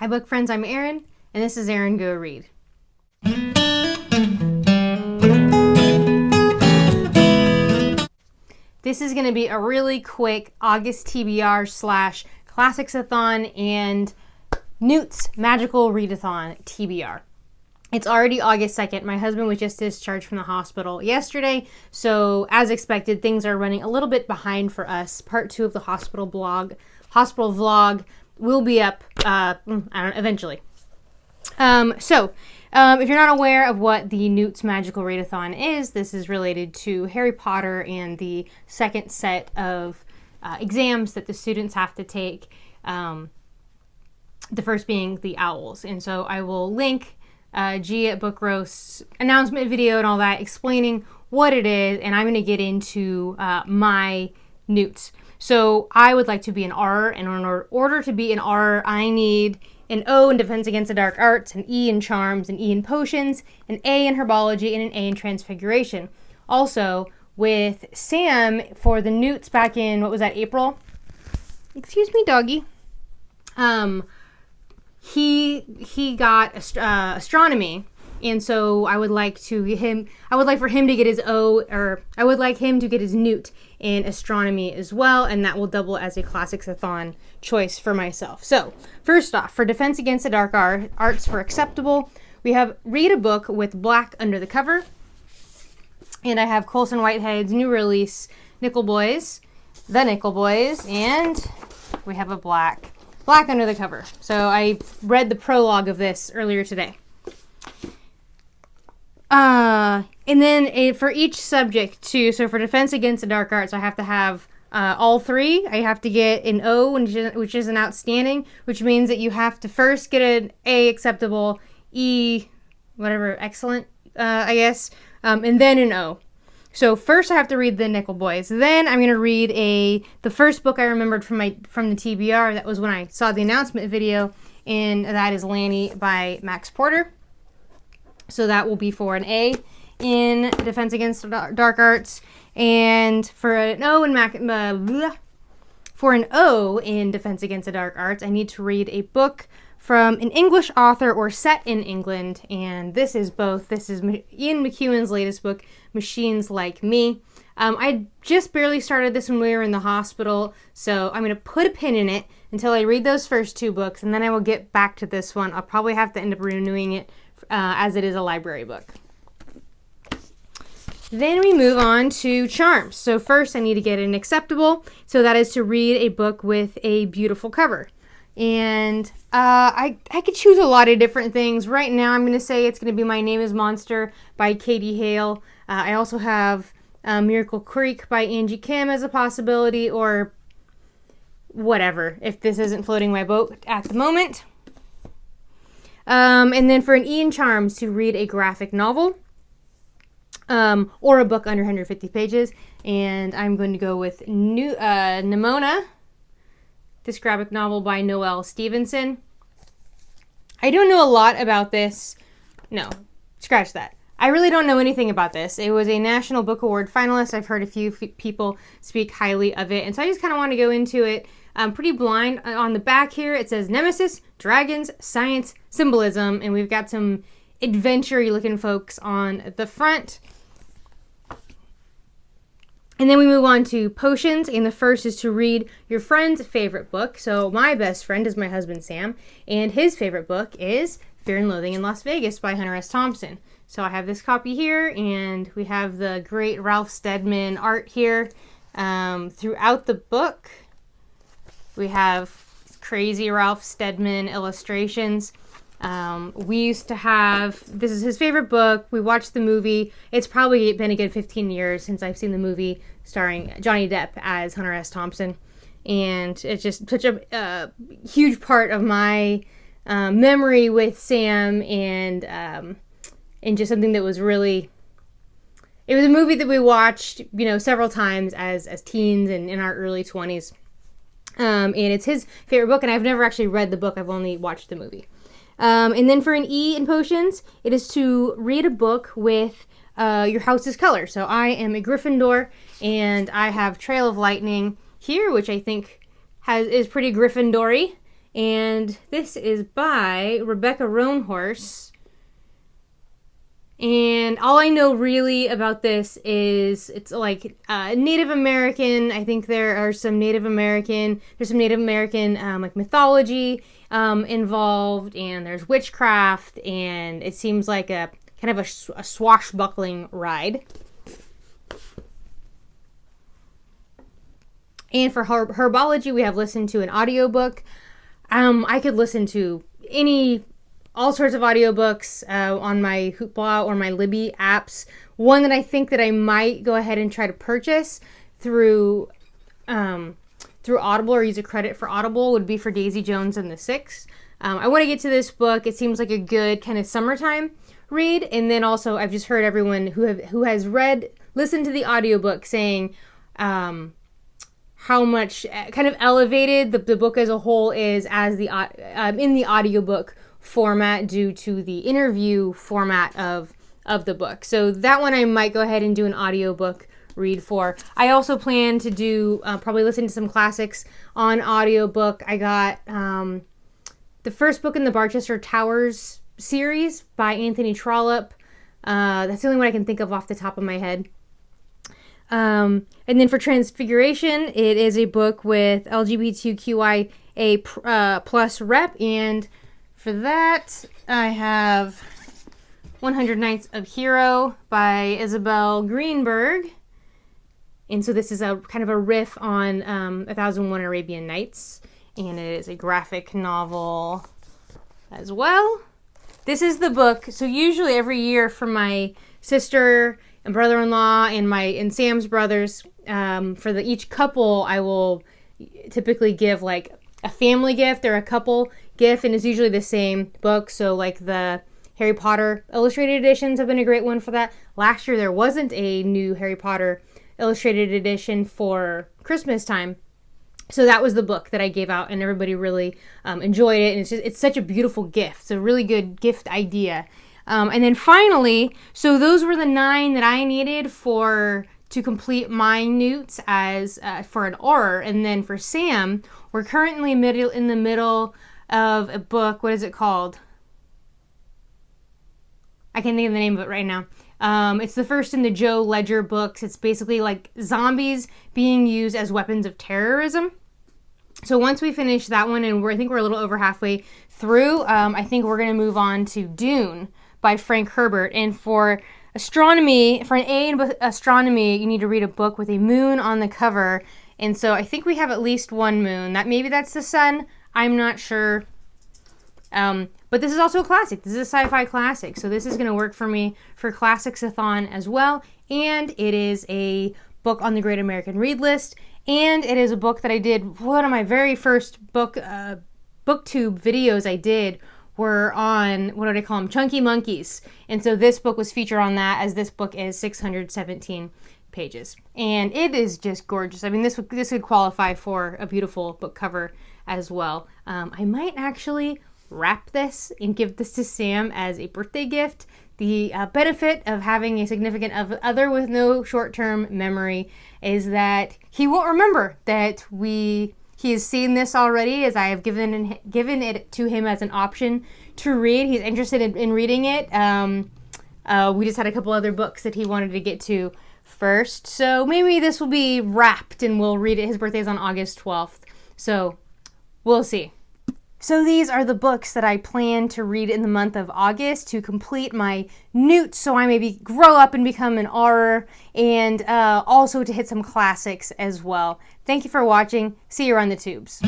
Hi book friends, I'm Erin, and this is Erin Go Read. This is going to be a really quick August TBR / Classics-a-thon and NEWTS Magical Readathon TBR. It's already August 2nd. My husband was just discharged from the hospital yesterday, so as expected, things are running a little bit behind for us. Part 2 of the hospital vlog will be up eventually. If you're not aware of what the NEWTS Magical Readathon is, this is related to Harry Potter and the second set of exams that the students have to take, the first being the Owls. And so I will link G at Book Roast's announcement video and all that explaining what it is, and I'm going to get into my NEWTS. So I would like to be an R, and in order to be an R, I need an O in Defense Against the Dark Arts, an E in Charms, an E in Potions, an A in Herbology, and an A in Transfiguration. Also, with Sam, for the NEWTS back in, what was that, April? Excuse me, doggy. He got astronomy, and so I would like for him to get his O, or I would like him to get his NEWT in astronomy as well, and that will double as a Classics-a-thon choice for myself. So, first off, for Defense Against the Dark Arts for acceptable, we have Read a Book with Black under the cover, and I have Colson Whitehead's new release, The Nickel Boys, and we have a black under the cover. So I read the prologue of this earlier today. And then for each subject too, so for Defense Against the Dark Arts, I have to have all three. I have to get an O, which is an outstanding, which means that you have to first get an A acceptable, E, whatever, excellent, I guess, and then an O. So first I have to read The Nickel Boys. Then I'm going to read the first book I remembered from the TBR. That was when I saw the announcement video, and that is Lanny by Max Porter. So that will be for an A in Defense Against the Dark Arts, and for an O in Defense Against the Dark Arts, I need to read a book from an English author or set in England, and this is both. This is Ian McEwan's latest book, Machines Like Me. I just barely started this when we were in the hospital, so I'm going to put a pin in it until I read those first two books, and then I will get back to this one. I'll probably have to end up renewing it as it is a library book. Then we move on to Charms. So first I need to get an acceptable, so that is to read a book with a beautiful cover. And I could choose a lot of different things. Right now I'm going to say it's going to be My Name is Monster by Katie Hale. I also have Miracle Creek by Angie Kim as a possibility, or whatever, if this isn't floating my boat at the moment. And then for an E in Charms, to read a graphic novel, or a book under 150 pages. And I'm going to go with Nimona, this graphic novel by Noelle Stephenson. I don't know a lot about this. No, scratch that. I really don't know anything about this. It was a National Book Award finalist. I've heard a few people speak highly of it, and so I just kind of want to go into it. I'm pretty blind. On the back here, it says Nemesis, Dragons, Science, Symbolism, and we've got some adventure-y looking folks on the front. And then we move on to Potions, and the first is to read your friend's favorite book. So my best friend is my husband, Sam, and his favorite book is Fear and Loathing in Las Vegas by Hunter S. Thompson. So I have this copy here, and we have the great Ralph Steadman art here throughout the book. We have crazy Ralph Steadman illustrations. We used to have, this is his favorite book. We watched the movie. It's probably been a good 15 years since I've seen the movie starring Johnny Depp as Hunter S. Thompson. And it's just such a huge part of my memory with Sam, and just something that was really, it was a movie that we watched, several times as teens and in our early 20s. And it's his favorite book, and I've never actually read the book. I've only watched the movie. And then for an E in Potions, it is to read a book with your house's color. So I am a Gryffindor, and I have Trail of Lightning here, which I think is pretty Gryffindor-y. And this is by Rebecca Roanhorse. And all I know really about this is it's like Native American. I think there's some Native American like mythology involved, and there's witchcraft, and it seems like a kind of a swashbuckling ride. And for herbology, we have listened to an audiobook. I could listen to all sorts of audiobooks on my Hoopla or my Libby apps. One that I think that I might go ahead and try to purchase through Audible or use a credit for Audible would be for Daisy Jones and the Six. I want to get to this book. It seems like a good kind of summertime read. And then also I've just heard everyone who has listened to the audiobook saying how much kind of elevated the book as a whole is as in the audiobook format due to the interview format of the book. So that one I might go ahead and do an audiobook read for. I also plan to do probably listen to some classics on audiobook. I got the first book in the Barchester Towers series by Anthony Trollope. That's the only one I can think of off the top of my head. And then for Transfiguration, it is a book with LGBTQIA plus rep, and for that, I have 100 Nights of Hero by Isabel Greenberg. And so this is a kind of a riff on 1001 Arabian Nights, and it is a graphic novel as well. This is the book. So usually every year for my sister and brother-in-law and Sam's brothers, for each couple, I will typically give like a family gift or a couple gift, and it's usually the same book. So like the Harry Potter illustrated editions have been a great one for that. Last year there wasn't a new Harry Potter illustrated edition for Christmas time, so that was the book that I gave out, and everybody really enjoyed it, and it's such a beautiful gift. It's a really good gift idea. And then finally, so those were the 9 that I needed to complete my NEWTS as for an horror. And then for Sam, we're currently in the middle of a book. What is it called? I can't think of the name of it right now. It's the first in the Joe Ledger books. It's basically like zombies being used as weapons of terrorism. So once we finish that one, and I think we're a little over halfway through, I think we're going to move on to Dune by Frank Herbert. And for astronomy, for an A in astronomy, you need to read a book with a moon on the cover. And so I think we have at least one moon. Maybe that's the sun. I'm not sure. But this is also a classic. This is a sci-fi classic. So this is going to work for me for Classics-a-thon as well. And it is a book on the Great American Read List. And it is a book that I did, one of my very first booktube videos I did were on, what do I call them, Chunky Monkeys. And so this book was featured on that, as this book is 617 pages. And it is just gorgeous. I mean, this would qualify for a beautiful book cover as well. I might actually wrap this and give this to Sam as a birthday gift. The benefit of having a significant other with no short-term memory is that he won't remember that he has seen this already, as I have given it to him as an option to read. He's interested in reading it. We just had a couple other books that he wanted to get to first. So maybe this will be wrapped and we'll read it. His birthday is on August 12th. So we'll see. So these are the books that I plan to read in the month of August to complete my NEWTS, so I maybe grow up and become an author, and also to hit some classics as well. Thank you for watching. See you around the tubes.